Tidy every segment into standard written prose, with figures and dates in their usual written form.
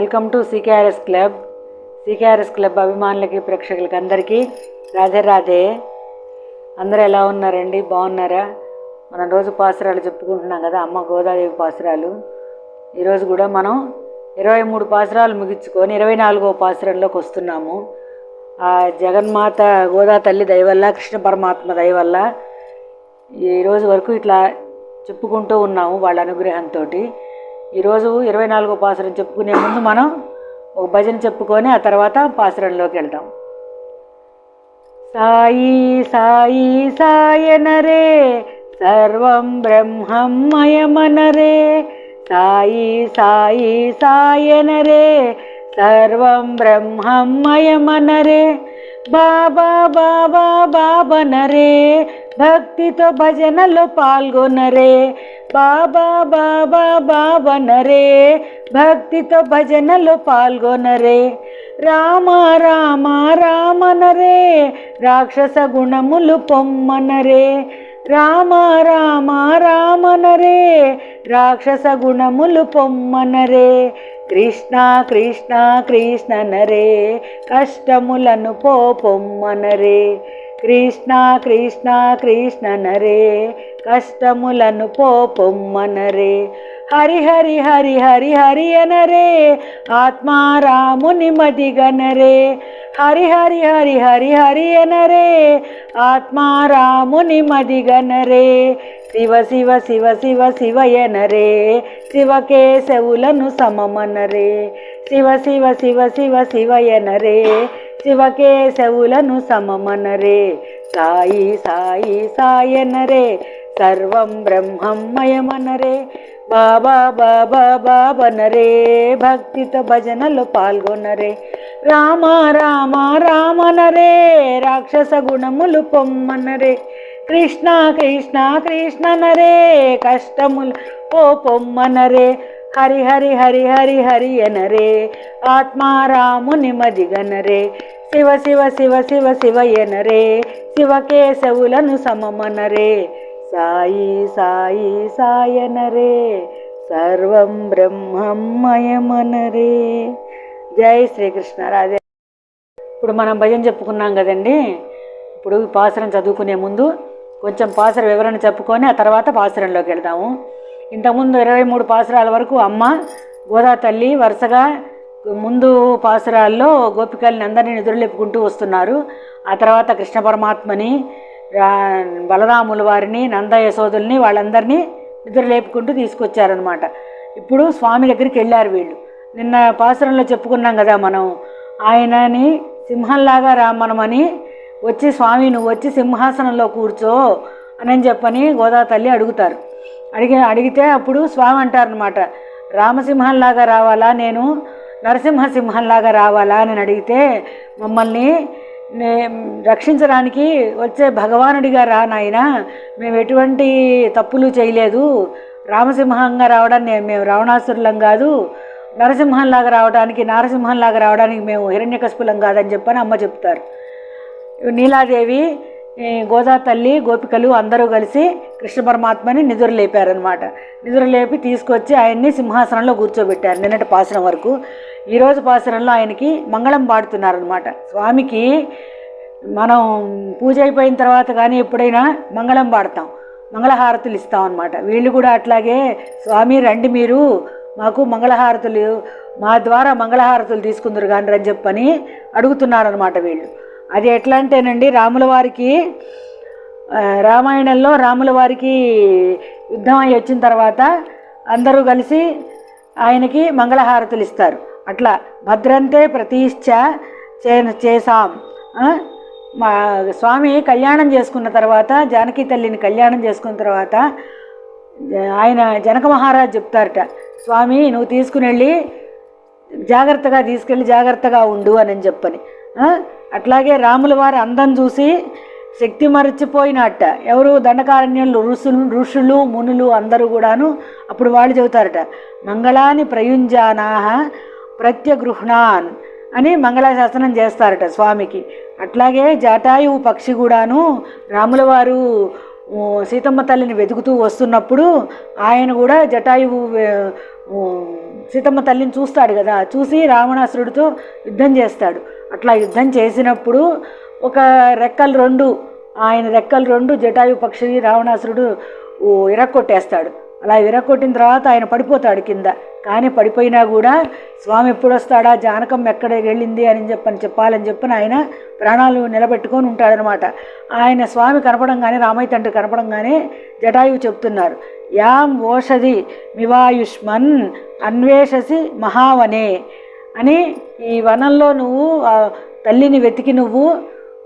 Welcome to CKRS club. CKRS club అభిమానులకి ప్రేక్షకులకి అందరికీ రాధే రాధే. అందరూ ఎలా ఉన్నారండి? బాగున్నారా? మనం రోజు పాసురాలు చెప్పుకుంటున్నాం కదా, అమ్మ గోదాదేవి పాసురాలు. ఈరోజు కూడా మనం 23 పాసురాలు ముగించుకొని 24వ పాసురంలోకి వస్తున్నాము. ఆ జగన్మాత గోదా తల్లి దయవల్ల, కృష్ణ పరమాత్మ దయవల్ల ఈరోజు వరకు ఇట్లా చెప్పుకుంటూ ఉన్నాము వాళ్ళ అనుగ్రహంతో. ఈరోజు 24వ పాసురం చెప్పుకునే ముందు మనం ఒక భజన చెప్పుకొని ఆ తర్వాత పాసురంలోకి వెళ్దాం. సాయి సాయి సాయనరే సర్వం బ్రహ్మమయమనరే, సాయి సాయి సాయనరే సర్వం బ్రహ్మమయమనరే, బాబా బాబా బాబనరే భక్తితో భజనలో పాల్గొనరే, బాబా బాబా బాబనరే భక్తితో భజనలో పాల్గొనరే, రామ రామ రామనరే రాక్షస గుణములు పొమ్మనరే, రామ రామ రామనరే రాక్షస గుణములు పొమ్మనరే, కృష్ణ కృష్ణ కృష్ణ నరే కష్టములను పొమ్మనరే, కృష్ణ కృష్ణ కృష్ణ నరే కష్టములను పొమ్మనరే, హరి హరి హరి హరి హరి అనరే ఆత్మారాముని మదిగనరే, హరి హరి హరి హరి హరి అనరే ఆత్మారాముని మదిగనరే, శివ శివ శివ శివ శివయనరే శివకేశవులను సమమనరే, శివ శివ శివ శివ శివయనరే శివకేశవులను సమమనరే, సాయి సాయి సాయనరే సర్వం బ్రహ్మమయమనరే, బాబా బాబా బాబనరే భక్తితో భజనలో పాల్గొనరే, రామ రామ రామనరే రాక్షస గుణములు పొమ్మనరే, కృష్ణ కృష్ణ కృష్ణ నరే కష్టములు పొమ్మనరే, హరి హరి హరి హరి హరి అనరే ఆత్మారాముని మదిగనరే, శివ శివ శివ శివ శివయనరే శివకేశవులను సమమనరే, సాయి సాయి సాయనరే సర్వం బ్రహ్మమయమనరే. జై శ్రీకృష్ణ. రాధే. ఇప్పుడు మనం భజన చెప్పుకున్నాం కదండి. ఇప్పుడు పాసురం చదువుకునే ముందు కొంచెం పాసుర వివరణ చెప్పుకొని ఆ తర్వాత పాసురంలోకి వెళ్దాము. ఇంతకుముందు 23 పాసురాల వరకు అమ్మ గోదా తల్లి వరుసగా ముందు పాసురాల్లో గోపికల్ని అందరినీ నిద్రలేపుకుంటూ వస్తున్నారు. ఆ తర్వాత కృష్ణ పరమాత్మని, బలరాముల వారిని, నంద యశోదుల్ని వాళ్ళందరినీ నిద్రలేపుకుంటూ తీసుకొచ్చారనమాట. ఇప్పుడు స్వామి దగ్గరికి వెళ్ళారు వీళ్ళు. నిన్న పాసురంలో చెప్పుకున్నాం కదా మనం, ఆయనని సింహంలాగా రామనమని వచ్చి, స్వామి నువ్వు వచ్చి సింహాసనంలో కూర్చో అని చెప్పని గోదా తల్లి అడుగుతారు. అడిగితే అప్పుడు స్వామి అంటారనమాట, రామసింహంలాగా రావాలా, నేను నరసింహసింహంలాగా రావాలా అని అడిగితే, మమ్మల్ని రక్షించడానికి వచ్చే భగవానుడిగా రా నాయనా, మేము ఎటువంటి తప్పులు చేయలేదు, రామసింహంగా రావడానికి మేము రావణాసురులం కాదు, నరసింహంలాగా రావడానికి మేము హిరణ్యకశిపులం కాదని చెప్పని అమ్మ చెప్తారు. నీలాదేవి, గోదా తల్లి, గోపికలు అందరూ కలిసి కృష్ణ పరమాత్మని నిద్రలేపారనమాట. నిద్రలేపి తీసుకొచ్చి ఆయన్ని సింహాసనంలో కూర్చోబెట్టారు నిన్నటి పాసురం వరకు. ఈరోజు పాసురంలో ఆయనకి మంగళం పాడుతున్నారనమాట. స్వామికి మనం పూజ అయిపోయిన తర్వాత కానీ ఎప్పుడైనా మంగళం పాడతాం, మంగళహారతులు ఇస్తాం అనమాట. వీళ్ళు కూడా అట్లాగే, స్వామి రండి మీరు మాకు మంగళహారతులు, మా ద్వారా మంగళహారతులు తీసుకుందరు కానీ అని చెప్పని అడుగుతున్నారనమాట వీళ్ళు. అది ఎట్లా అంటేనండి, రామాయణంలో రాముల వారికి యుద్ధం అయి వచ్చిన తర్వాత అందరూ కలిసి ఆయనకి మంగళహారతులు ఇస్తారు. అట్లా భద్రంతే ప్రతిష్ఠ చేసాం. మా స్వామి కళ్యాణం చేసుకున్న తర్వాత, జానకి తల్లిని కళ్యాణం చేసుకున్న తర్వాత ఆయన జనక మహారాజు చెప్తారట, స్వామి నువ్వు తీసుకుని జాగ్రత్తగా ఉండు అని చెప్పని. అట్లాగే రాముల వారి అందం చూసి శక్తి మరచిపోయినట్ట ఎవరు, దండకారణ్యంలో ఋషులు మునులు అందరూ కూడాను అప్పుడు వాళ్ళు చెబుతారట, మంగళాని ప్రయుంజానాహ ప్రత్యగృహ్ణాన్ అని మంగళాశాసనం చేస్తారట స్వామికి. అట్లాగే జటాయువు పక్షి కూడాను రాముల వారు సీతమ్మ తల్లిని వెతుకుతూ వస్తున్నప్పుడు ఆయన కూడా జటాయువు సీతమ్మ తల్లిని చూస్తాడు కదా, చూసి రావణాసురుడితో యుద్ధం చేస్తాడు. అట్లా యుద్ధం చేసినప్పుడు ఒక రెక్కలు రెండు, ఆయన రెక్కలు రెండు జటాయు పక్షి రావణాసురుడు ఇరక్కొట్టేస్తాడు. అలా విరక్కొట్టిన తర్వాత ఆయన పడిపోతాడు కింద. కానీ పడిపోయినా కూడా స్వామి ఎప్పుడు వస్తాడా, జానకం ఎక్కడికి వెళ్ళింది అని చెప్పాలని చెప్పని ఆయన ప్రాణాలు నిలబెట్టుకొని ఉంటాడనమాట. ఆయన స్వామి కనపడంగానే, రామయ్య తండ్రి కనపడంగానే జటాయువు చెప్తున్నారు, యాం ఓషధి మివాయుష్మన్ అన్వేషసి మహావనే అని, ఈ వనంలో నువ్వు తల్లిని వెతికి నువ్వు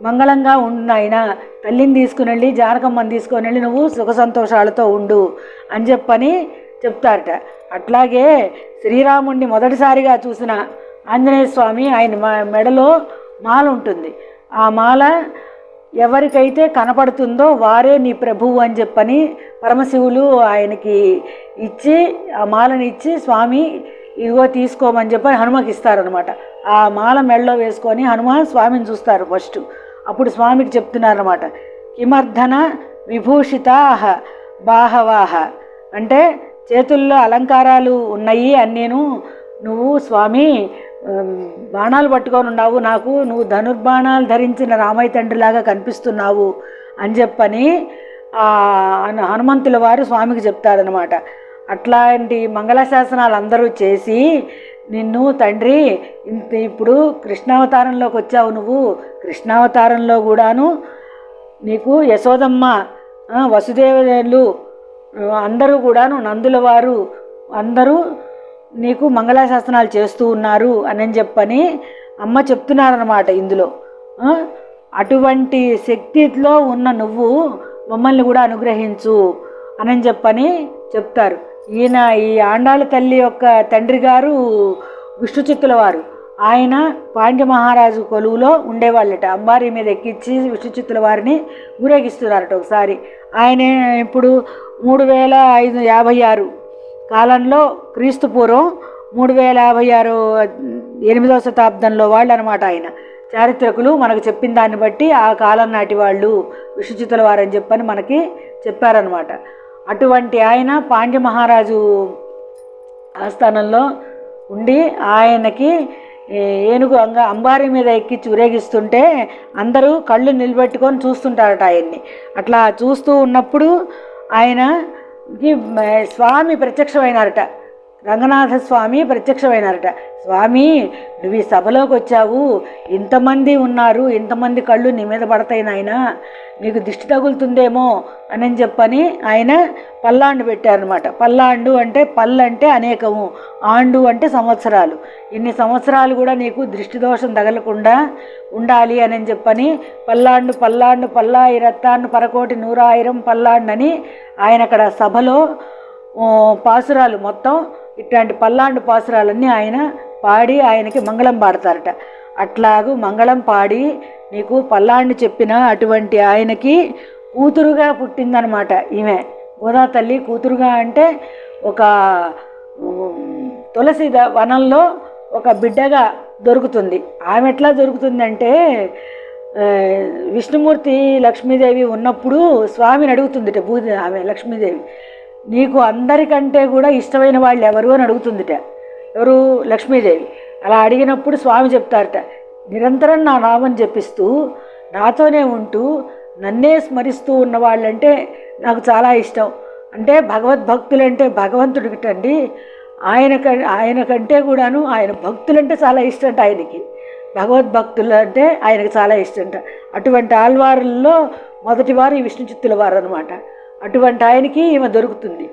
మంగళంగా ఉండు నాయన, తల్లిని తీసుకుని వెళ్ళి జానకమ్మని తీసుకొని వెళ్ళి నువ్వు సుఖ సంతోషాలతో ఉండు అని చెప్పని చెప్తారట. అట్లాగే శ్రీరాముడిని మొదటిసారిగా చూసిన ఆంజనేయ స్వామి ఆయన మెడలో మాల ఉంటుంది. ఆ మాల ఎవరికైతే కనపడుతుందో వారే నీ ప్రభువు అని చెప్పని పరమశివులు ఆయనకి ఇచ్చి, ఆ మాలని ఇచ్చి స్వామి ఇదిగో తీసుకోమని చెప్పి హనుమకి ఇస్తారనమాట. ఆ మాల మెడలో వేసుకొని హనుమ స్వామిని చూస్తారు ఫస్ట్. అప్పుడు స్వామికి చెప్తున్నారన్నమాట, కిమర్ధన విభూషితాహ బాహవాహ అంటే చేతుల్లో అలంకారాలు ఉన్నాయి అన్నీను, నువ్వు స్వామి బాణాలు పట్టుకొని ఉన్నావు, నాకు నువ్వు ధనుర్బాణాలు ధరించిన రామయ్య తండ్రిలాగా కనిపిస్తున్నావు అని చెప్పని హనుమంతుల వారు స్వామికి చెప్తారనమాట. అట్లాంటి మంగళశాసనాలు అందరూ చేసి, నిన్ను తండ్రి ఇప్పుడు కృష్ణావతారంలోకి వచ్చావు, నువ్వు కృష్ణావతారంలో కూడాను నీకు యశోదమ్మ, వసుదేవులు అందరూ కూడాను, నందుల వారు అందరూ నీకు మంగళాశాసనాలు చేస్తూ ఉన్నారు అని చెప్పని అమ్మ చెప్తున్నారన్నమాట ఇందులో. అటువంటి శక్తిలో ఉన్న నువ్వు మమ్మల్ని కూడా అనుగ్రహించు అని చెప్పని చెప్తారు. ఈయన ఈ ఆండాళ్ళ తల్లి యొక్క తండ్రి గారు విష్ణుచిత్తుల వారు, ఆయన పాండ్య మహారాజు కొలువులో ఉండేవాళ్ళట. అంబారీ మీద ఎక్కించి విష్ణుచిత్తుల వారిని ఊరేగిస్తున్నారట ఒకసారి. ఆయన ఇప్పుడు 3556 కాలంలో, క్రీస్తు పూర్వం 3056 8వ శతాబ్దంలో వాళ్ళు అనమాట. ఆయన చారిత్రకులు మనకు చెప్పిన దాన్ని బట్టి ఆ కాలం నాటి వాళ్ళు విష్ణుచిత్తుల వారని చెప్పని మనకి చెప్పారనమాట. అటువంటి ఆయన పాండ్య మహారాజు ఆస్థానంలో ఉండి ఆయనకి ఏనుగు అంబారీ మీద ఎక్కించి ఊరేగిస్తుంటే అందరూ కళ్ళు నిలబెట్టుకొని చూస్తుంటారట ఆయన్ని. అట్లా చూస్తూ ఉన్నప్పుడు ఆయనకి స్వామి ప్రత్యక్షమైనారట, రంగనాథ స్వామి ప్రత్యక్షమైనారట. స్వామి, నువ్వు ఈ సభలోకి వచ్చావు, ఇంతమంది ఉన్నారు, ఇంతమంది కళ్ళు నీ మీద పడతాయి నాయన, నీకు దిష్టి తగులుతుందేమో అని చెప్పని ఆయన పల్లాండు పెట్టారనమాట. పల్లాండు అంటే పళ్ళు అంటే అనేకము, ఆండు అంటే సంవత్సరాలు. ఇన్ని సంవత్సరాలు కూడా నీకు దృష్టి దోషం తగలకుండా ఉండాలి అని చెప్పని పల్లాండు పల్లాండు పల్లాయిరత్తాండు పరకోటి 100,000 పల్లాండు అని ఆయన అక్కడ సభలో పాసురాలు మొత్తం ఇట్లాంటి పల్లాండు పాసురాలన్నీ ఆయన పాడి ఆయనకి మంగళం పాడతారట. అట్లాగూ మంగళం పాడి నీకు పల్లాండు చెప్పిన అటువంటి ఆయనకి కూతురుగా పుట్టిందనమాట. ఈమె గోదా తల్లి కూతురుగా అంటే ఒక తులసి వనంలో ఒక బిడ్డగా దొరుకుతుంది. ఆమె ఎట్లా దొరుకుతుందంటే, విష్ణుమూర్తి లక్ష్మీదేవి ఉన్నప్పుడు స్వామిని అడుగుతుందిట ఆమె లక్ష్మీదేవి, నీకు అందరికంటే కూడా ఇష్టమైన వాళ్ళు ఎవరు అని అడుగుతుందిట. ఎవరు? లక్ష్మీదేవి. అలా అడిగినప్పుడు స్వామి చెప్తారట, నిరంతరం నా నామం జపిస్తూ నాతోనే ఉంటూ నన్నే స్మరిస్తూ ఉన్న వాళ్ళంటే నాకు చాలా ఇష్టం. అంటే భగవద్భక్తులంటే భగవంతుడికిటండి, ఆయన కంటే కూడాను ఆయన భక్తులంటే చాలా ఇష్టంట. ఆయనకి భగవద్భక్తులు అంటే ఆయనకు చాలా ఇష్టంట. అటువంటి ఆళ్వారుల్లో మొదటివారు ఈ విష్ణుచిత్తుల వారు అనమాట. అటువంటి ఆయనకి ఈమె దొరుకుతుంది.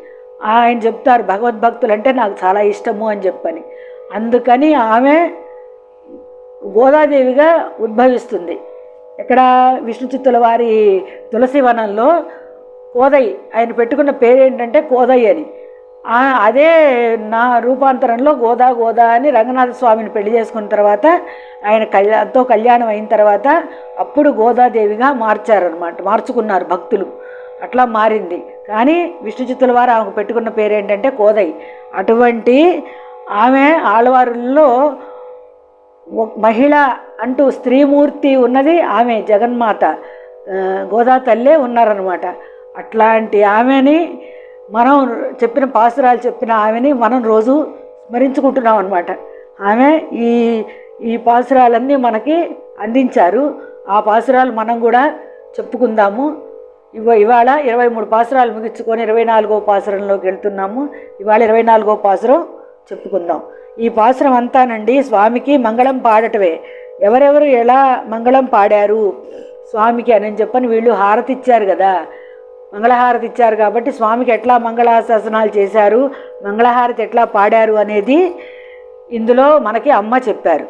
ఆయన చెప్తారు భగవద్భక్తులు అంటే నాకు చాలా ఇష్టము అని చెప్పని. అందుకని ఆమె గోదాదేవిగా ఉద్భవిస్తుంది. ఇక్కడ విష్ణుచిత్తుల వారి తులసివనంలో కోదై, ఆయన పెట్టుకున్న పేరేంటంటే కోదై అని. అదే నా రూపాంతరంలో గోదా అని రంగనాథ స్వామిని పెళ్లి చేసుకున్న తర్వాత ఆయన కళ్యాణం అయిన తర్వాత అప్పుడు గోదాదేవిగా మార్చుకున్నారు భక్తులు. అట్లా మారింది. కానీ విష్ణుచిత్తుల వారు ఆమెకు పెట్టుకున్న పేరేంటంటే కోదై. అటువంటి ఆమె ఆళ్వారుల్లో మహిళ అంటూ స్త్రీమూర్తి ఉన్నది ఆమె జగన్మాత గోదా తల్లే ఉన్నారనమాట. అట్లాంటి ఆమెని మనం చెప్పిన పాసురాలు చెప్పిన ఆమెని మనం రోజు స్మరించుకుంటున్నాం అన్నమాట. ఆమె ఈ ఈ పాసురాలన్నీ మనకి అందించారు. ఆ పాసురాలు మనం కూడా చెప్పుకుందాము. ఇవాళ 23 పాసురాలు ముగించుకొని 24వ పాసురంలోకి వెళ్తున్నాము. ఇవాళ 24వ పాసురం చెప్పుకుందాం. ఈ పాసురం అంతానండి స్వామికి మంగళం పాడటమే. ఎవరెవరు ఎలా మంగళం పాడారు స్వామికి అని చెప్పని వీళ్ళు హారతి ఇచ్చారు కదా, మంగళహారతి ఇచ్చారు కాబట్టి స్వామికి ఎట్లా మంగళాశాసనాలు చేశారు, మంగళహారతి ఎట్లా పాడారు అనేది ఇందులో మనకి అమ్మ చెప్పారు.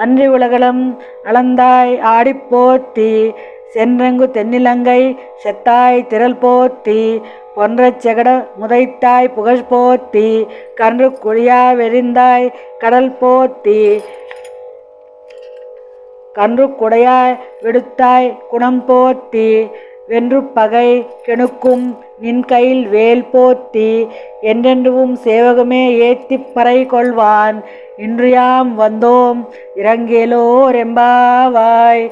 அன்றி உலகளம் அளந்தாய் ஆடிப்போத்தி சென்றங்கு தென்னிலங்கை செத்தாய் திரள் போத்தி பொன்றச் செகட முதைத்தாய் புகழ் போத்தி கன்று குழியா வெறிந்தாய் கடல் போத்தி கன்று குடையாய் விடுத்தாய் குணம் போத்தி வென்று பகை கெணுக்கும் நின் கையில் வேல் போத்தி என்றென்றும் சேவகமே ஏத்திப் பறை கொள்வான் இன்றியாம் வந்தோம் இறங்கேலோ ரெம்பாவாய்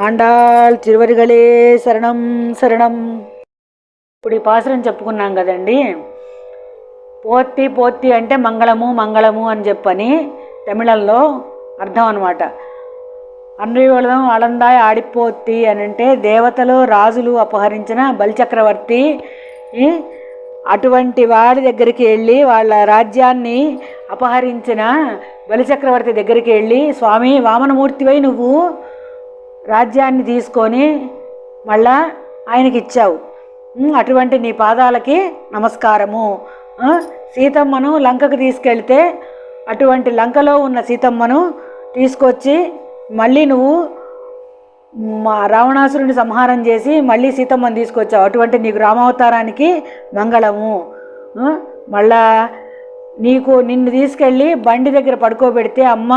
ఆండాళ్ తిరువరిగలే శరణం శరణం. ఇప్పుడు ఈ పాసురం చెప్పుకున్నాం కదండి. పోత్తి పోత్తి అంటే మంగళము మంగళము అని చెప్పని తమిళంలో అర్థం అనమాట. అన్రివళం అళందాయ్ ఆడిపోత్తి అని అంటే దేవతలు రాజులు అపహరించిన బలిచక్రవర్తి అటువంటి వాడి దగ్గరికి వెళ్ళి వాళ్ళ రాజ్యాన్ని అపహరించిన బలిచక్రవర్తి దగ్గరికి వెళ్ళి స్వామి వామనమూర్తివై నువ్వు రాజ్యాన్ని తీసుకొని మళ్ళా ఆయనకి ఇచ్చావు, అటువంటి నీ పాదాలకి నమస్కారము. సీతమ్మను లంకకు తీసుకెళ్తే అటువంటి లంకలో ఉన్న సీతమ్మను తీసుకొచ్చి మళ్ళీ నువ్వు రావణాసురుని సంహారం చేసి మళ్ళీ సీతమ్మను తీసుకొచ్చావు, అటువంటి నీకు రామావతారానికి మంగళము. మళ్ళా నిన్ను తీసుకెళ్ళి బండి దగ్గర పడుకోబెడితే అమ్మ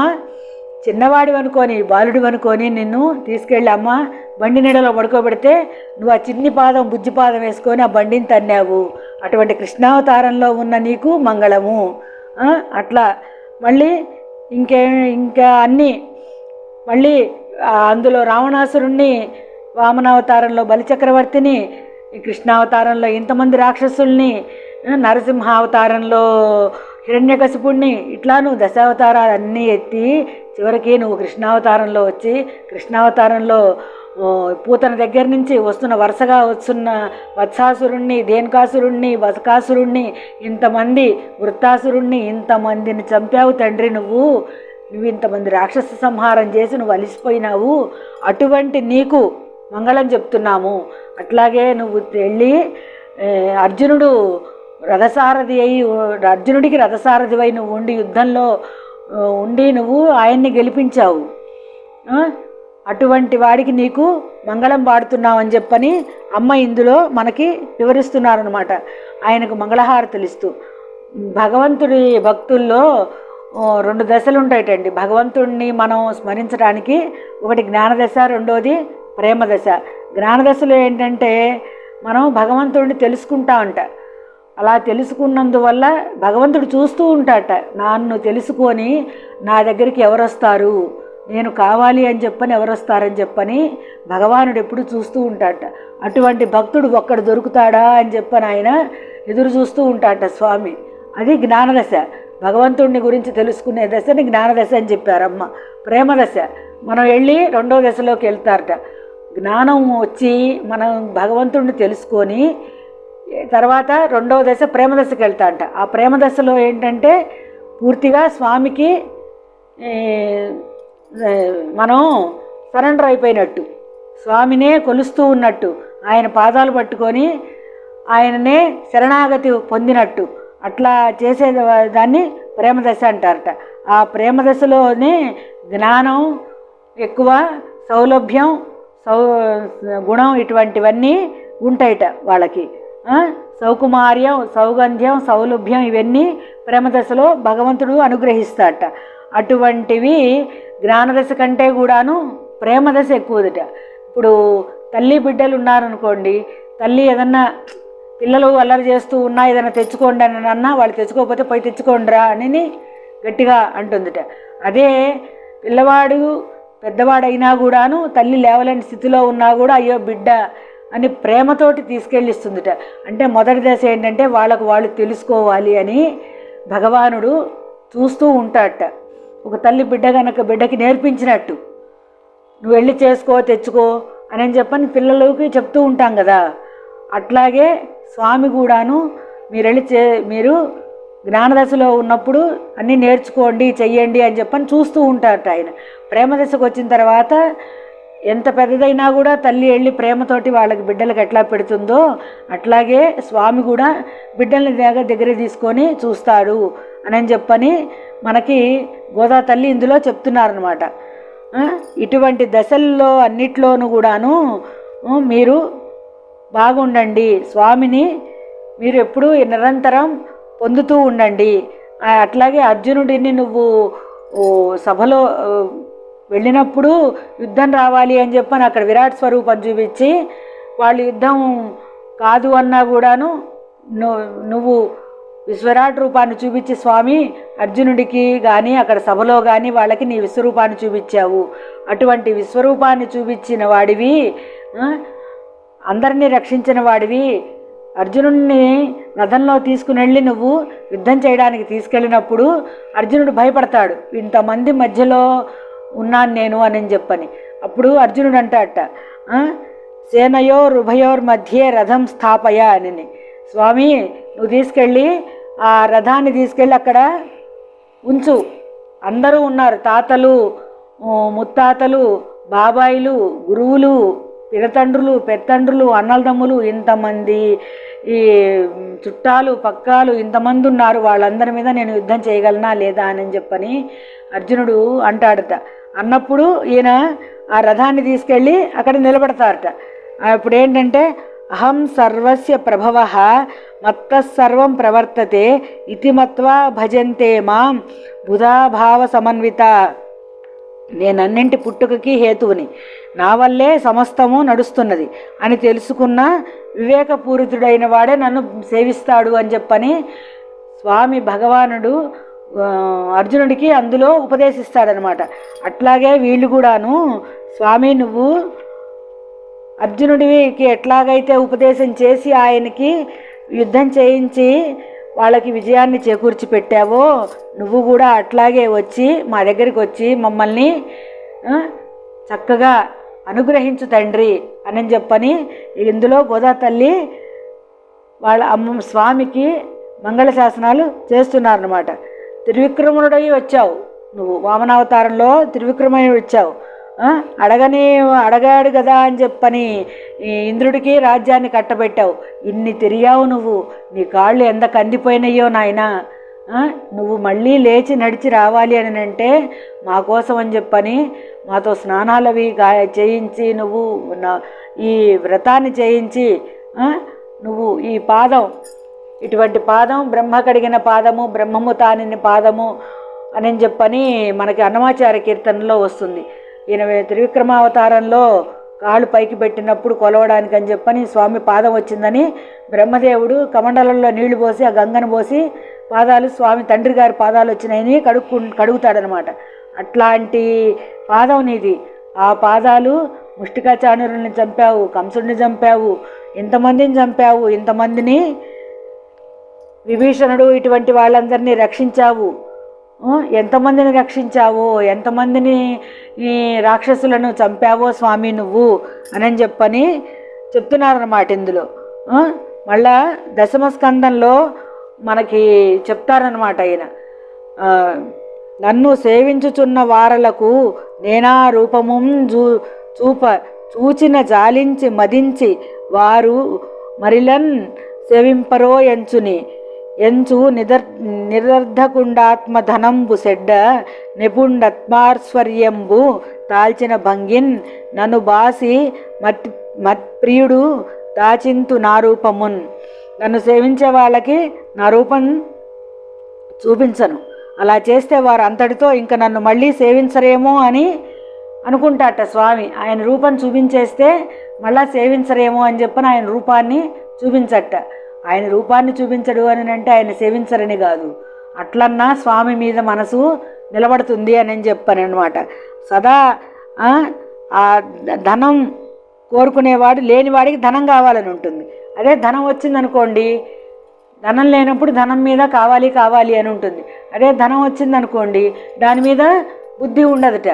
చిన్నవాడు అనుకొని బాలుడు అనుకొని నిన్ను తీసుకెళ్ళి అమ్మ బండి నీడలో పడుకోబెడితే నువ్వు ఆ చిన్ని పాదం బుజ్జి పాదం వేసుకొని ఆ బండిని తన్నావు, అటువంటి కృష్ణావతారంలో ఉన్న నీకు మంగళము. అట్లా మళ్ళీ ఇంకా అన్నీ మళ్ళీ అందులో రావణాసురుణ్ణి, వామనావతారంలో బలిచక్రవర్తిని, కృష్ణావతారంలో ఇంతమంది రాక్షసుల్ని, నరసింహావతారంలో హిరణ్యకశిపుణ్ణి, ఇట్లా నువ్వు దశావతారాలన్నీ ఎత్తి చివరికి నువ్వు కృష్ణావతారంలో వచ్చి కృష్ణావతారంలో పూతన దగ్గర నుంచి వరుసగా వస్తున్న వత్సాసురుణ్ణి, దేన్కాసురుణ్ణి, వసకాసురుణ్ణి, ఇంతమంది వృత్తాసురుణ్ణి, ఇంతమందిని చంపావు తండ్రి. నువ్వు ఇంతమంది రాక్షస సంహారం చేసి నువ్వు అలిసిపోయినావు, అటువంటి నీకు మంగళం చెప్తున్నాము. అట్లాగే నువ్వు వెళ్ళి అర్జునుడికి రథసారథివై నువ్వు ఉండి యుద్ధంలో ఉండి నువ్వు ఆయన్ని గెలిపించావు, అటువంటి వాడికి నీకు మంగళం పాడుతున్నావు అని చెప్పని అమ్మ ఇందులో మనకి వివరిస్తున్నారనమాట. ఆయనకు మంగళహారతులు ఇస్తూ భగవంతుడి భక్తుల్లో 2 దశలు ఉంటాయటండి. భగవంతుడిని మనం స్మరించడానికి ఒకటి జ్ఞానదశ, రెండోది ప్రేమదశ. జ్ఞానదశలో ఏంటంటే మనం భగవంతుడిని తెలుసుకుంటామంట. అలా తెలుసుకున్నందువల్ల భగవంతుడు చూస్తూ ఉంటాట, నన్ను తెలుసుకొని నా దగ్గరికి ఎవరు వస్తారు, నేను కావాలి అని చెప్పని ఎవరు వస్తారని చెప్పని భగవానుడు ఎప్పుడు చూస్తూ ఉంటాట. అటువంటి భక్తుడు ఒక్కడు దొరుకుతాడా అని చెప్పని ఆయన ఎదురు చూస్తూ ఉంటాట స్వామి. అది జ్ఞానదశ. భగవంతుడిని గురించి తెలుసుకునే దశని జ్ఞానదశ అని చెప్పారమ్మ. ప్రేమదశ మనం వెళ్ళి 2వ దశలోకి వెళ్తారట. జ్ఞానం వచ్చి మనం భగవంతుడిని తెలుసుకొని తర్వాత 2వ దశ ప్రేమదశకి వెళ్తారట. ఆ ప్రేమదశలో ఏంటంటే పూర్తిగా స్వామికి మనం సరెండర్ అయిపోయినట్టు, స్వామినే కొలుస్తూ ఉన్నట్టు, ఆయన పాదాలు పట్టుకొని ఆయననే శరణాగతి పొందినట్టు అట్లా చేసే దాన్ని ప్రేమదశ అంటారట. ఆ ప్రేమదశలోనే జ్ఞానం ఎక్కువ, సౌలభ్యం, గుణం ఇటువంటివన్నీ ఉంటాయట వాళ్ళకి. సౌకుమార్యం, సౌగంధ్యం, సౌలభ్యం ఇవన్నీ ప్రేమదశలో భగవంతుడు అనుగ్రహిస్తాడట. అటువంటివి జ్ఞానదశ కంటే కూడాను ప్రేమదశ ఎక్కువదట. ఇప్పుడు తల్లి బిడ్డలు ఉన్నారనుకోండి, తల్లి ఏదన్నా పిల్లలు అల్లరి చేస్తూ ఉన్నా ఏదైనా తెచ్చుకోండి అని అన్నా వాళ్ళు తెచ్చుకోకపోతే పోయి తెచ్చుకోండిరా అని గట్టిగా అంటుందిట. అదే పిల్లవాడు పెద్దవాడైనా కూడాను తల్లి లేవలేని స్థితిలో ఉన్నా కూడా అయ్యో బిడ్డ అని ప్రేమతోటి తీసుకెళ్ళిస్తుందిట. అంటే మొదటి దశ ఏంటంటే వాళ్ళకు వాళ్ళు తెలుసుకోవాలి అని భగవానుడు చూస్తూ ఉంటాడట. ఒక తల్లి బిడ్డకి నేర్పించినట్టు నువ్వు వెళ్ళి చేసుకో తెచ్చుకో అని చెప్పని పిల్లలకి చెప్తూ ఉంటాం కదా. అట్లాగే స్వామి కూడాను మీరు జ్ఞానదశలో ఉన్నప్పుడు అన్నీ నేర్చుకోండి చెయ్యండి అని చెప్పని చూస్తూ ఉంటారట ఆయన. ప్రేమదశకు వచ్చిన తర్వాత ఎంత పెద్దదైనా కూడా తల్లి వెళ్ళి ప్రేమతోటి వాళ్ళకి బిడ్డలకు ఎట్లా పెడుతుందో అట్లాగే స్వామి కూడా బిడ్డల్ని దగ్గర తీసుకొని చూస్తాడు అని చెప్పని మనకి గోదా తల్లి ఇందులో చెప్తున్నారనమాట. ఇటువంటి దశల్లో అన్నిట్లోనూ కూడాను మీరు బాగుండండి, స్వామిని మీరు ఎప్పుడూ నిరంతరం పొందుతూ ఉండండి. అట్లాగే అర్జునుడిని నువ్వు సభలో వెళ్ళినప్పుడు యుద్ధం రావాలి అని చెప్పని అక్కడ విరాట్ స్వరూపం చూపించి వాళ్ళు యుద్ధం కాదు అన్నా కూడాను నువ్వు విశ్వరాట్ రూపాన్ని చూపించి స్వామి అర్జునుడికి కానీ అక్కడ సభలో కానీ వాళ్ళకి నీ విశ్వరూపాన్ని చూపించావు. అటువంటి విశ్వరూపాన్ని చూపించిన వాడివి, అందరినీ రక్షించిన వాడివి, అర్జునుడిని రథంలో తీసుకుని వెళ్ళి నువ్వు యుద్ధం చేయడానికి తీసుకెళ్ళినప్పుడు అర్జునుడు భయపడతాడు, ఇంతమంది మధ్యలో ఉన్నాను నేను అని చెప్పని. అప్పుడు అర్జునుడు అంటాడట, సేనయోర్ ఉభయోర్ మధ్యే రథం స్థాపయ అని. స్వామి నువ్వు తీసుకెళ్ళి ఆ రథాన్ని తీసుకెళ్ళి అక్కడ ఉంచు, అందరూ ఉన్నారు, తాతలు ముత్తాతలు బాబాయిలు గురువులు పినతండ్రులు పెత్తండ్రులు అన్నలదమ్ములు ఇంతమంది ఈ చుట్టాలు పక్కాలు ఇంతమంది ఉన్నారు, వాళ్ళందరి మీద నేను యుద్ధం చేయగలనా లేదా అని చెప్పని అర్జునుడు అంటాడట. అన్నప్పుడు ఈయన ఆ రథాన్ని తీసుకెళ్ళి అక్కడ నిలబడతారట. అప్పుడు ఏంటంటే అహం సర్వస్య ప్రభవ మత్తసర్వం ప్రవర్తతే ఇతి మత్వా భజంతే మాం బుధాభావ సమన్విత. నేనన్నింటి పుట్టుకకి హేతువుని, నా వల్లే సమస్తము నడుస్తున్నది అని తెలుసుకున్న వివేకపూరితుడైన వాడే నన్ను సేవిస్తాడు అని చెప్పని స్వామి భగవానుడు అర్జునుడికి అందులో ఉపదేశిస్తాడనమాట. అట్లాగే వీళ్ళు కూడాను స్వామి నువ్వు అర్జునుడికి ఎట్లాగైతే ఉపదేశం చేసి ఆయనకి యుద్ధం చేయించి వాళ్ళకి విజయాన్ని చేకూర్చి పెట్టావో నువ్వు కూడా అట్లాగే వచ్చి మా దగ్గరికి వచ్చి మమ్మల్ని చక్కగా అనుగ్రహించు తండ్రి అని చెప్పని ఇందులో గోదా తల్లి వాళ్ళ స్వామికి మంగళశాసనాలు చేస్తున్నారన్నమాట. త్రివిక్రముడై వచ్చావు నువ్వు, వామనావతారంలో త్రివిక్రమై వచ్చావు, అడగాడు కదా అని చెప్పని ఇంద్రుడికి రాజ్యాన్ని కట్టబెట్టావు, ఇన్ని తిరిగావు నువ్వు, నీ కాళ్ళు ఎంత కందిపోయినాయో నాయనా, నువ్వు మళ్ళీ లేచి నడిచి రావాలి అని అంటే మా కోసం అని చెప్పని మాతో స్నానాలవి చేయించి నువ్వు ఈ వ్రతాన్ని చేయించి నువ్వు ఈ పాదం, ఇటువంటి పాదం బ్రహ్మ కడిగిన పాదము, బ్రహ్మము తానిని పాదము అని చెప్పని మనకి అన్నమాచార్య కీర్తనలో వస్తుంది. ఈయన త్రివిక్రమావతారంలో కాళ్ళు పైకి పెట్టినప్పుడు కొలవడానికి అని చెప్పని స్వామి పాదం వచ్చిందని బ్రహ్మదేవుడు కమండలంలో నీళ్లు పోసి ఆ గంగను పోసి పాదాలు స్వామి తండ్రి గారి పాదాలు వచ్చినాయని కడుగుతాడనమాట. అట్లాంటి పాదం నీది. ఆ పాదాలు ముష్టికాచార్యుల్ని చంపావు, కంసుడిని చంపావు, ఇంతమందిని చంపావు, ఇంతమందిని విభీషణుడు ఇటువంటి వాళ్ళందరినీ రక్షించావు, ఎంతమందిని రక్షించావో, ఎంతమందిని ఈ రాక్షసులను చంపావో స్వామి నువ్వు అని చెప్పని చెప్తున్నారన్నమాట ఇందులో. మళ్ళా దశమ స్కందంలో మనకి చెప్తారనమాట ఆయన, నన్ను సేవించుచున్న వారలకు నేనా రూపము చూచిన జాలించి మదించి వారు మరిలన్ సేవింపరో ఎంచు నిరర్ధకుండాత్మధనంబు సెడ్డ నిపుండత్మార్శ్వర్యంబు తాల్చిన భంగిన్ నన్ను బాసి మత్ప్రియుడు దాచింతు నా రూపమున్. నన్ను సేవించే వాళ్ళకి నా రూపం చూపించను, అలా చేస్తే వారు అంతటితో ఇంకా నన్ను మళ్ళీ సేవించరేమో అని అనుకుంటాట స్వామి. ఆయన రూపం చూపించేస్తే మళ్ళా సేవించరేమో అని చెప్పని ఆయన రూపాన్ని చూపించట. ఆయన రూపాన్ని చూపించడు అని అంటే ఆయన సేవించరని కాదు, అట్లన్నా స్వామి మీద మనసు నిలబడుతుంది అని చెప్పాను అనమాట. సదా ఆ ధనం కోరుకునేవాడు లేనివాడికి ధనం కావాలని ఉంటుంది. అదే ధనం వచ్చిందనుకోండి, ధనం లేనప్పుడు ధనం మీద కావాలి కావాలి అని ఉంటుంది. అదే ధనం వచ్చిందనుకోండి దాని మీద బుద్ధి ఉండదుట,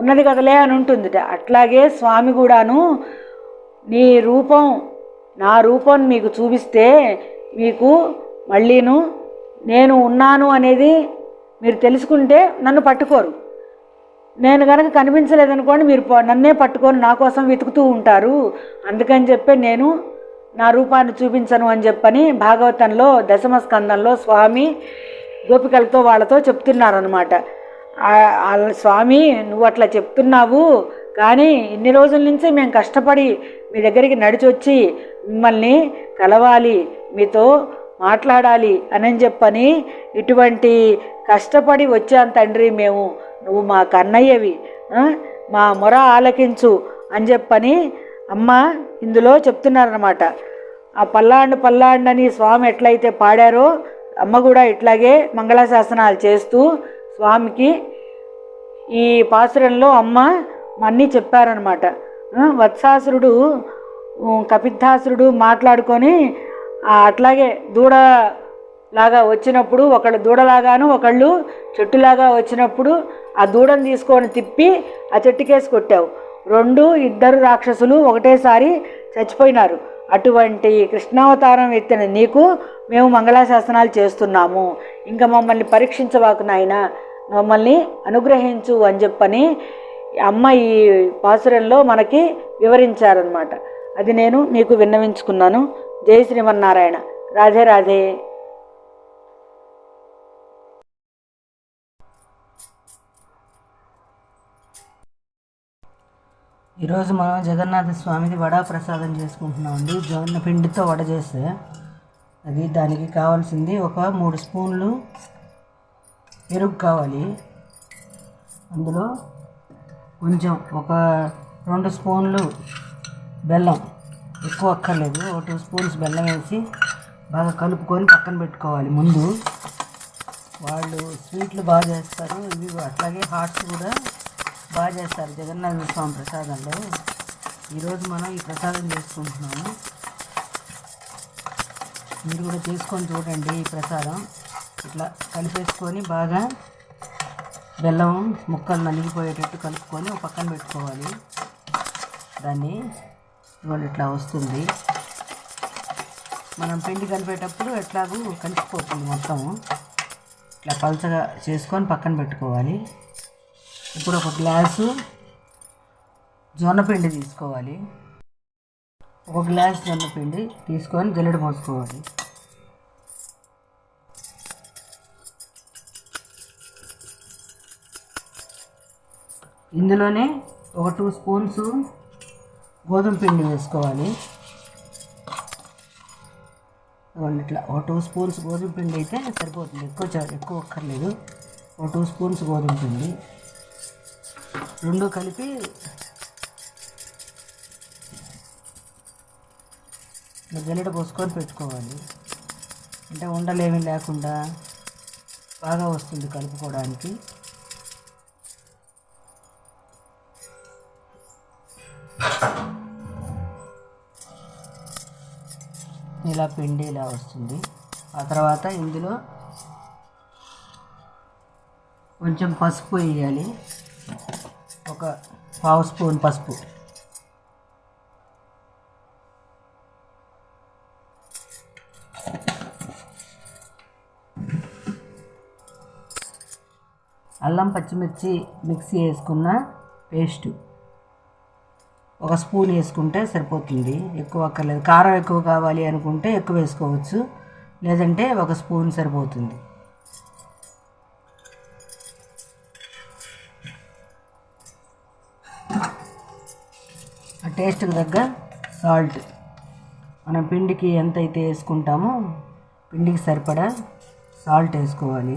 ఉన్నది కదలే అని ఉంటుందిట. అట్లాగే స్వామి కూడాను నీ రూపం నా రూపం మీకు చూపిస్తే మీకు మళ్ళీను నేను ఉన్నాను అనేది మీరు తెలుసుకుంటే నన్ను పట్టుకోరు. నేను కనుక కనిపించలేదనుకోండి మీరు నన్నే పట్టుకొని నా కోసం వెతుకుతూ ఉంటారు. అందుకని చెప్పి నేను నా రూపాన్ని చూపించను అని చెప్పని భాగవతంలో దశమ స్కందంలో స్వామి గోపికలతో వాళ్ళతో చెప్తున్నారనమాట. స్వామి నువ్వు అట్లా చెప్తున్నావు, కానీ ఇన్ని రోజుల నుంచి మేము కష్టపడి మీ దగ్గరికి నడిచొచ్చి మిమ్మల్ని కలవాలి, మీతో మాట్లాడాలి అని చెప్పని ఇటువంటి కష్టపడి వచ్చాం తండ్రి మేము, నువ్వు మా కన్నయ్యవి, మా మొర ఆలకించు అని చెప్పని అమ్మ ఇందులో చెప్తున్నారన్నమాట. ఆ పల్లాండు పల్లాండు అని స్వామి ఎట్లయితే పాడారో అమ్మ కూడా ఇట్లాగే మంగళాశాసనాలు చేస్తూ స్వామికి ఈ పాసురంలో అమ్మ అన్నీ చెప్పారనమాట. వత్సాసురుడు కపిత్తాసురుడు మాట్లాడుకొని అట్లాగే దూడలాగా వచ్చినప్పుడు ఒకళ్ళు దూడలాగాను ఒకళ్ళు చెట్టులాగా వచ్చినప్పుడు ఆ దూడను తీసుకొని తిప్పి ఆ చెట్టుకేసి కొట్టావు. ఇద్దరు రాక్షసులు ఒకటేసారి చచ్చిపోయినారు. అటువంటి కృష్ణావతారం ఎత్తిన నీకు మేము మంగళాశాసనాలు చేస్తున్నాము, ఇంకా మమ్మల్ని పరీక్షించవాకు నాయన, మమ్మల్ని అనుగ్రహించు అని చెప్పని అమ్మ ఈ పాసురంలో మనకి వివరించారనమాట. అది నేను మీకు విన్నవించుకున్నాను. జై శ్రీమన్నారాయణ. రాధే రాధే. ఈరోజు మనం జగన్నాథ స్వామిది వడా ప్రసాదం చేసుకుంటున్నామండి. జొన్న పిండితో వడ చేస్తే అది దానికి కావాల్సింది ఒక 3 స్పూన్లు పెరుగు కావాలి. అందులో కొంచెం ఒక 2 స్పూన్లు బెల్లం, ఎక్కువ అక్కర్లేదు, ఒక 2 స్పూన్స్ బెల్లం వేసి బాగా కలుపుకొని పక్కన పెట్టుకోవాలి. ముందు వాళ్ళు స్వీట్లు బాగా చేస్తారు, ఇవి అట్లాగే హాట్స్ కూడా బాగా చేస్తారు జగన్నాథ స్వామి ప్రసాదంలో. ఈరోజు మనం ఈ ప్రసాదం చేసుకుంటున్నాము. మీరు కూడా చేసుకొని చూడండి. ఈ ప్రసాదం ఇట్లా కలిపేసుకొని బాగా బెల్లం ముక్కలు నలిగిపోయేటట్టు కలుపుకొని ఒక పక్కన పెట్టుకోవాలి. దాన్ని ఇవాళ ఇట్లా వస్తుంది. మనం పిండి కలిపేటప్పుడు ఎట్లాగూ కలిసిపోతుంది మొత్తము. ఇట్లా పలచగా చేసుకొని పక్కన పెట్టుకోవాలి. ఇప్పుడు ఒక గ్లాసు జొన్నపిండి తీసుకోవాలి. ఒక గ్లాస్ జొన్నపిండి తీసుకొని జల్లెడ పోసుకోవాలి. ఇందులోనే ఒక 2 స్పూన్స్ గోధుమ పిండి వేసుకోవాలి. ఇట్లా ఒక 2 స్పూన్స్ గోధుమ పిండి అయితే సరిపోతుంది, ఎక్కువ అక్కర్లేదు. ఒక 2 స్పూన్స్ గోధుమ పిండి రెండు కలిపి జల్లెడ పోసుకొని పెట్టుకోవాలి. అంటే ఉండలేమీ లేకుండా బాగా వస్తుంది కలుపుకోవడానికి. ఇలా పిండి ఇలా వస్తుంది. ఆ తర్వాత ఇందులో కొంచెం పసుపు వేయాలి, ఒక 1/2 స్పూన్ పసుపు. అల్లం పచ్చిమిర్చి మిక్సీ వేసుకున్న పేస్టు ఒక స్పూన్ వేసుకుంటే సరిపోతుంది, ఎక్కువ అక్కర్లేదు. కారం ఎక్కువ కావాలి అనుకుంటే ఎక్కువ వేసుకోవచ్చు, లేదంటే ఒక స్పూన్ సరిపోతుంది. ఆ టేస్ట్కి తగ్గ సాల్ట్, మనం పిండికి ఎంత అయితే వేసుకుంటామో పిండికి సరిపడా సాల్ట్ వేసుకోవాలి.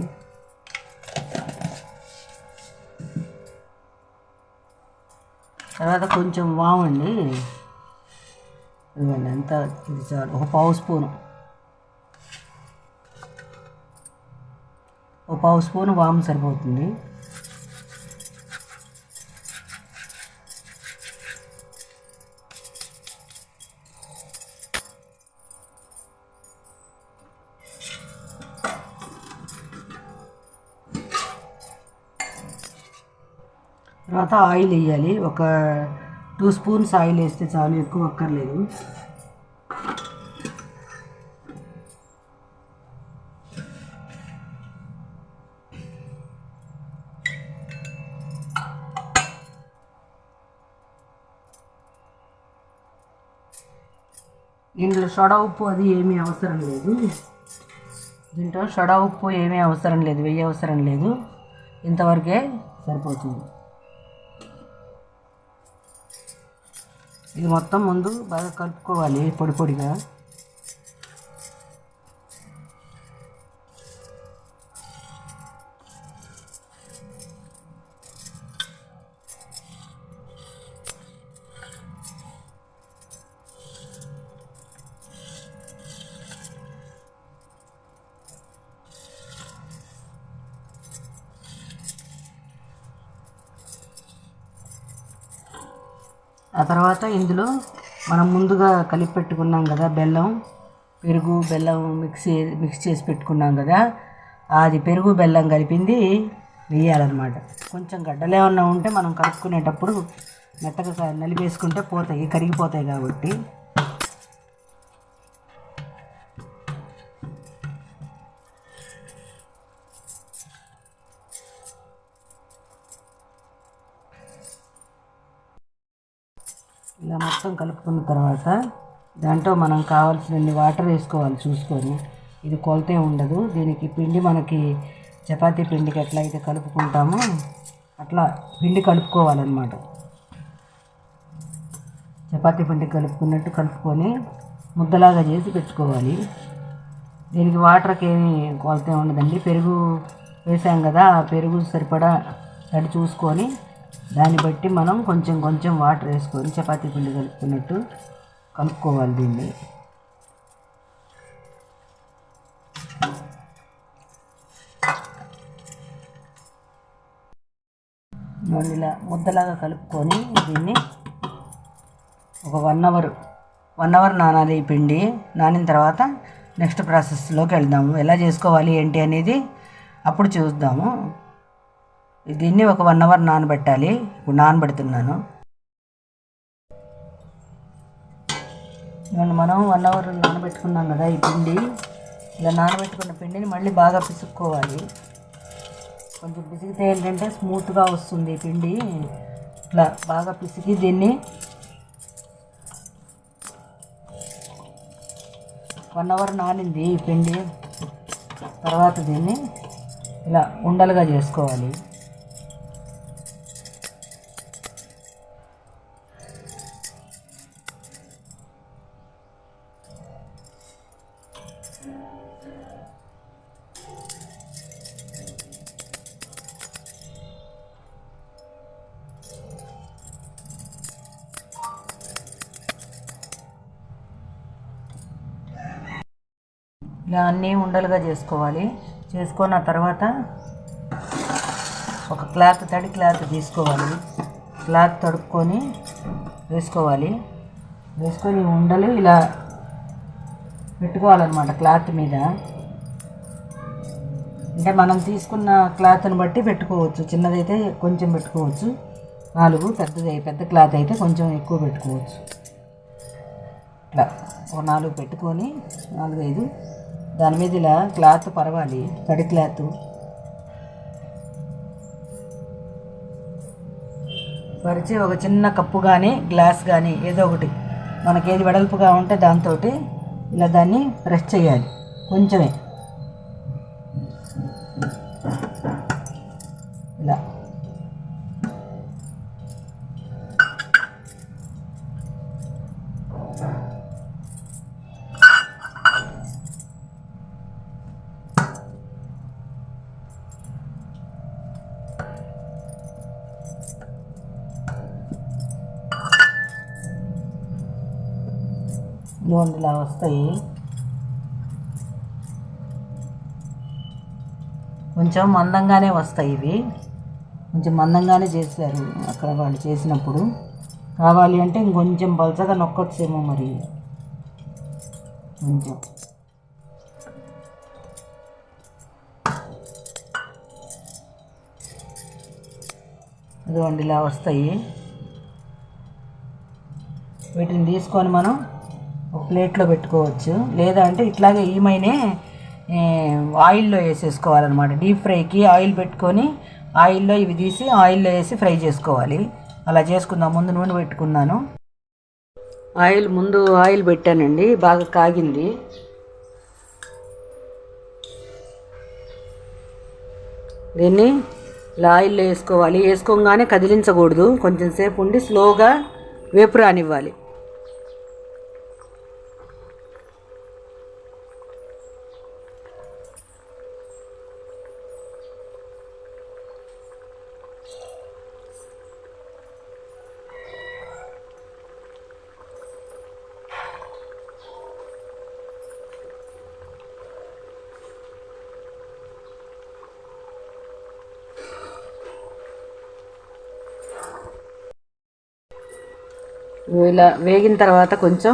తర్వాత కొంచెం వామండి, ఇదిగోండి ఎంత, ఇది చాలు, ఒక 1/2 స్పూను, ఒక 1/2 స్పూను వాము సరిపోతుంది. తర్వాత ఆయిల్ వేయాలి. ఒక 2 స్పూన్స్ ఆయిల్ వేస్తే చాలు, ఎక్కువ అక్కర్లేదు. దీంట్లో సోడా ఉప్పు అది ఏమీ అవసరం లేదు. దీంట్లో సోడా ఉప్పు ఏమీ అవసరం లేదు, వెయ్యి అవసరం లేదు. ఇంతవరకే సరిపోతుంది. ఇది మొత్తం ముందు బాగా కలుపుకోవాలి పొడి పొడిగా. ఆ తర్వాత ఇందులో మనం ముందుగా కలిపి పెట్టుకున్నాం కదా బెల్లం, పెరుగు బెల్లం మిక్స్ చేసి పెట్టుకున్నాం కదా, అది పెరుగు బెల్లం కలిపింది వేయాలన్నమాట. కొంచెం గడ్డలు ఏమన్నా ఉంటే మనం కలుపుకునేటప్పుడు మెత్తగా నలిపేసుకుంటే పోతాయి, కరిగిపోతాయి కాబట్టి. ఇలా మొత్తం కలుపుకున్న తర్వాత దాంట్లో మనం కావాల్సినన్ని వాటర్ వేసుకోవాలి చూసుకొని. ఇది కొలతే ఉండదు దీనికి. పిండి మనకి చపాతీ పిండికి ఎట్లా అయితే కలుపుకుంటామో అట్లా పిండి కలుపుకోవాలన్నమాట. చపాతీ పిండి కలుపుకున్నట్టు కలుపుకొని ముద్దలాగా చేసి పెట్టుకోవాలి. దీనికి వాటర్కి ఏమి కొలతే ఉండదండి. పెరుగు వేసాం కదా, ఆ పెరుగు సరిపడా తడి చూసుకొని దాన్ని బట్టి మనం కొంచెం కొంచెం వాటర్ వేసుకొని చపాతీ పిండి కలుపుకున్నట్టు కలుపుకోవాలి దీన్ని. ఇలా ముద్దలాగా కలుపుకొని దీన్ని ఒక 1 అవర్ నానాలి. ఈ పిండి నానిన తర్వాత నెక్స్ట్ ప్రాసెస్లోకి వెళ్దాము. ఎలా చేసుకోవాలి ఏంటి అనేది అప్పుడు చూద్దాము. దీన్ని ఒక 1 అవర్ నానబెట్టాలి. ఇప్పుడు నానబెడుతున్నాను. మనం 1 అవర్ నానబెట్టుకున్నాం కదా ఈ పిండి. ఇలా నానబెట్టుకున్న పిండిని మళ్ళీ బాగా పిసుక్కోవాలి. కొంచెం పిసికితే ఏంటంటే స్మూత్గా వస్తుంది పిండి. ఇట్లా బాగా పిసికి దీన్ని 1 అవర్ నానింది ఈ పిండి. తర్వాత దీన్ని ఇలా ఉండలుగా చేసుకోవాలి. ఇలా అన్నీ ఉండలుగా చేసుకోవాలి. చేసుకున్న తర్వాత ఒక తడి క్లాత్ తీసుకోవాలి. క్లాత్ తడుపుకొని వేసుకోవాలి. వేసుకొని ఉండలు ఇలా పెట్టుకోవాలన్నమాట క్లాత్ మీద. అంటే మనం తీసుకున్న క్లాత్ని బట్టి పెట్టుకోవచ్చు. చిన్నదైతే కొంచెం పెట్టుకోవచ్చు 4, పెద్ద క్లాత్ అయితే కొంచెం ఎక్కువ పెట్టుకోవచ్చు. ఇట్లా ఒక 4 పెట్టుకొని 4, 5 దాని మీద ఇలా క్లాత్ పరవాలి, తడి క్లాత్. పరిచి ఒక చిన్న కప్పు కానీ గ్లాస్ కానీ ఏదో ఒకటి మనకి ఏది వెడల్పుగా ఉంటే దాంతో ఇలా దాన్ని ప్రెస్ చేయాలి కొంచెమే. ఇలా ఇలా వస్తాయి. కొంచెం మందంగానే వస్తాయి ఇవి. కొంచెం మందంగానే చేశారు అక్కడ వాళ్ళు చేసినప్పుడు. కావాలి అంటే ఇంకొంచెం పలచగా నొక్కొచ్చేమో మరి. కొంచెం ఇదిగోండి ఇలా వస్తాయి. వీటిని తీసుకొని మనం ఒక ప్లేట్లో పెట్టుకోవచ్చు, లేదా అంటే ఇట్లాగే ఈమైనే ఆయిల్లో వేసేసుకోవాలన్నమాట. డీప్ ఫ్రైకి ఆయిల్ పెట్టుకొని ఆయిల్లో ఇవి తీసి ఆయిల్లో వేసి ఫ్రై చేసుకోవాలి. అలా చేసుకుందాం. ముందు నూనె పెట్టుకున్నాను. ఆయిల్ పెట్టానండి, బాగా కాగింది. దీన్ని ఇలా ఆయిల్లో వేసుకోవాలి. వేసుకోగానే కదిలించకూడదు, కొంచెం సేపు ఉండి స్లోగా వేపు రానివ్వాలి. ఇలా వేగిన తర్వాత కొంచెం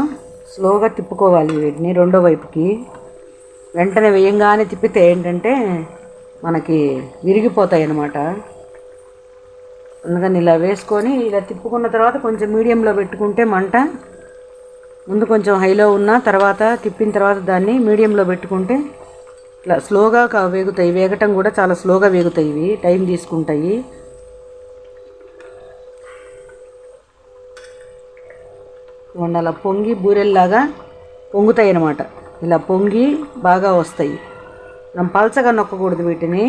స్లోగా తిప్పుకోవాలి వీటిని రెండో వైపుకి. వెంటనే వేయంగానే తిప్పితే ఏంటంటే మనకి విరిగిపోతాయి అన్నమాట. అందుకని ఇలా వేసుకొని ఇలా తిప్పుకున్న తర్వాత కొంచెం మీడియంలో పెట్టుకుంటే మంట, ముందు కొంచెం హైలో ఉన్న తర్వాత తిప్పిన తర్వాత దాన్ని మీడియంలో పెట్టుకుంటే ఇట్లా స్లోగా వేగుతాయి. వేగటం కూడా చాలా స్లోగా వేగుతాయి, ఇవి టైం తీసుకుంటాయి. అలా పొంగి బూరెల్లాగా పొంగుతాయి అన్నమాట. ఇలా పొంగి బాగా వస్తాయి. మనం పలచగా నొక్కకూడదు, వీటిని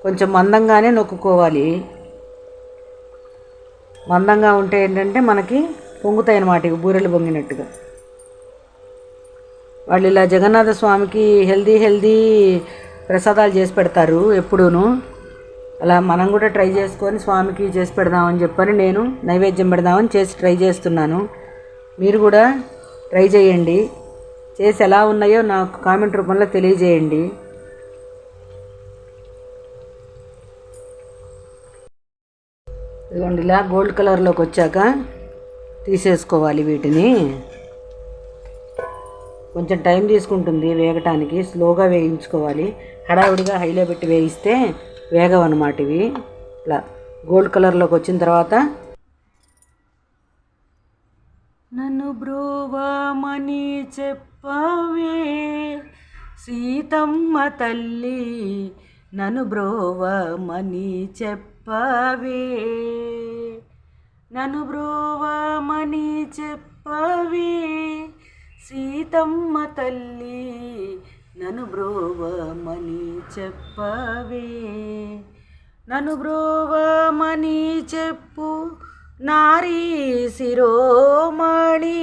కొంచెం మందంగానే నొక్కుకోవాలి. మందంగా ఉంటే ఏంటంటే మనకి పొంగుతాయి అన్నమాట, ఇవి బూరెలు పొంగినట్టుగా. వాళ్ళు ఇలా జగన్నాథ స్వామికి హెల్దీ ప్రసాదాలు చేసి పెడతారు ఎప్పుడూను. అలా మనం కూడా ట్రై చేసుకొని స్వామికి చేసి పెడదామని చెప్పని నేను నైవేద్యం పెడదామని చేసి ట్రై చేస్తున్నాను. మీరు కూడా ట్రై చేయండి. చేసి ఎలా ఉన్నాయో నాకు కామెంట్ రూపంలో తెలియజేయండి. ఇదిగోండి ఇలా గోల్డ్ కలర్లోకి వచ్చాక తీసేసుకోవాలి. వీటిని కొంచెం టైం తీసుకుంటుంది వేగటానికి, స్లోగా వేయించుకోవాలి. హడావుడిగా హైలో పెట్టి వేయిస్తే వేగవన్నమాట ఇవి. ఇట్లా గోల్డ్ కలర్లోకి వచ్చిన తర్వాత నన్ను బ్రోవమని చెప్పవే సీతమ్మ తల్లి, నన్ను బ్రోవమని చెప్పవే, నన్ను బ్రోవమని చెప్పవే సీతమ్మ తల్లి, నన్ను బ్రోవమని చెప్పవే, నన్ను బ్రోవమని చెప్పు నారీ శిరోమణి,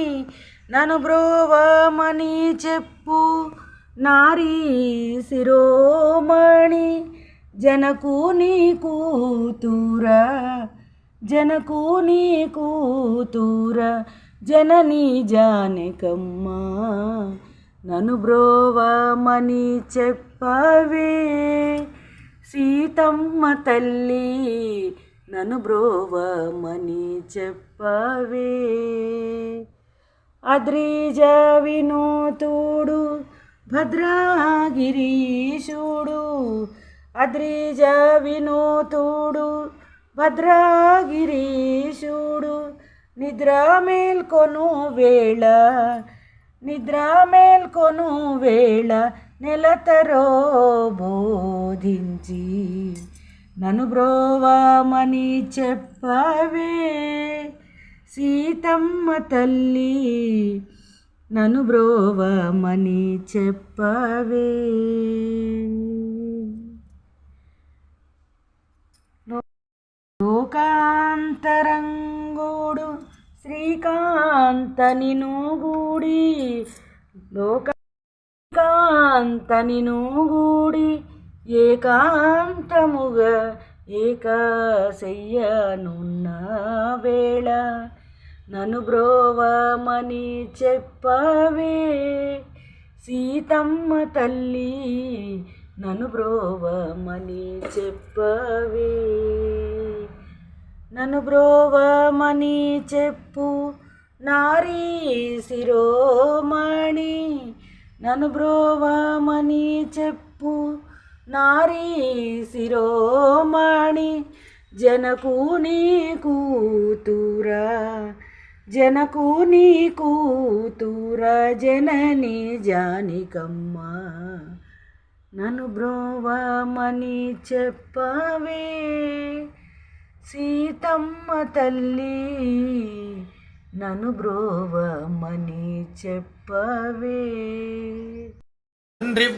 నన్ను బ్రోవమని చెప్పు నారీ శిరోమణి, జనకుని కూతురా, జనకుని కూతురా, జనని జానకమ్మ, నన్ను బ్రోవమని చెప్పవే సీతమ్మ తల్లి, నన్ను బ్రోవమని చెప్పవే. అద్రిజ వినోతుడు భద్రగిరీశుడు, అద్రిజ వినోతుడు భద్రగిరీశుడు, నిద్ర మేల్కొను వేళ, నిద్ర మేల్కొను వేళ నెలతరో బోధించి, నన్ను బ్రోవమని చెప్పవే సీతమ్మ తల్లి, నన్ను బ్రోవమని చెప్పవే. లోకాంతరంగుడు శ్రీకాంత నిను గూడి, లోకాంత నిను గూడి ఏకాంతముగా ఏకశయ్యనున్న వేళ, నన్ను బ్రోవమని చెప్పవే సీతమ్మ తల్లి, నన్ను బ్రోవమని చెప్పవే, నన్ను బ్రోవమని చెప్పు నారీ శిరోమణి, నన్ను బ్రోవమని చెప్పు నారీ శిరోమణి జనకుని కూతురా జనకుని కూతురా జనని జానికమ్మ నన్ను బ్రోవమని చెప్పవే సీతమ్మ తల్లి నన్ను బ్రోవమని చెప్పవే.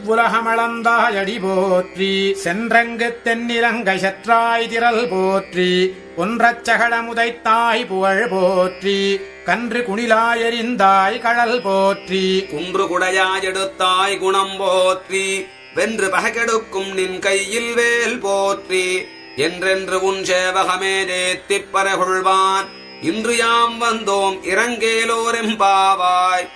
உலகமளந்தாயடி போற்றி சென்றங்கு தென்னிலங்கை சற்றாய் திரள் போற்றி ஒன்றச் சகடமுதைத்தாய் புகழ் போற்றி கன்று குணிலாயெறிந்தாய் கடல் போற்றி குன்று குடையாயெடுத்தாய் குணம் போற்றி வென்று பகக்கெடுக்கும் நின் கையில் வேல் போற்றி என்றென்று உன் சேவகமே தேத்திப் பரகொள்வான் இன்று யாம் வந்தோம் இரங்கேலோரெம்பாவாய்.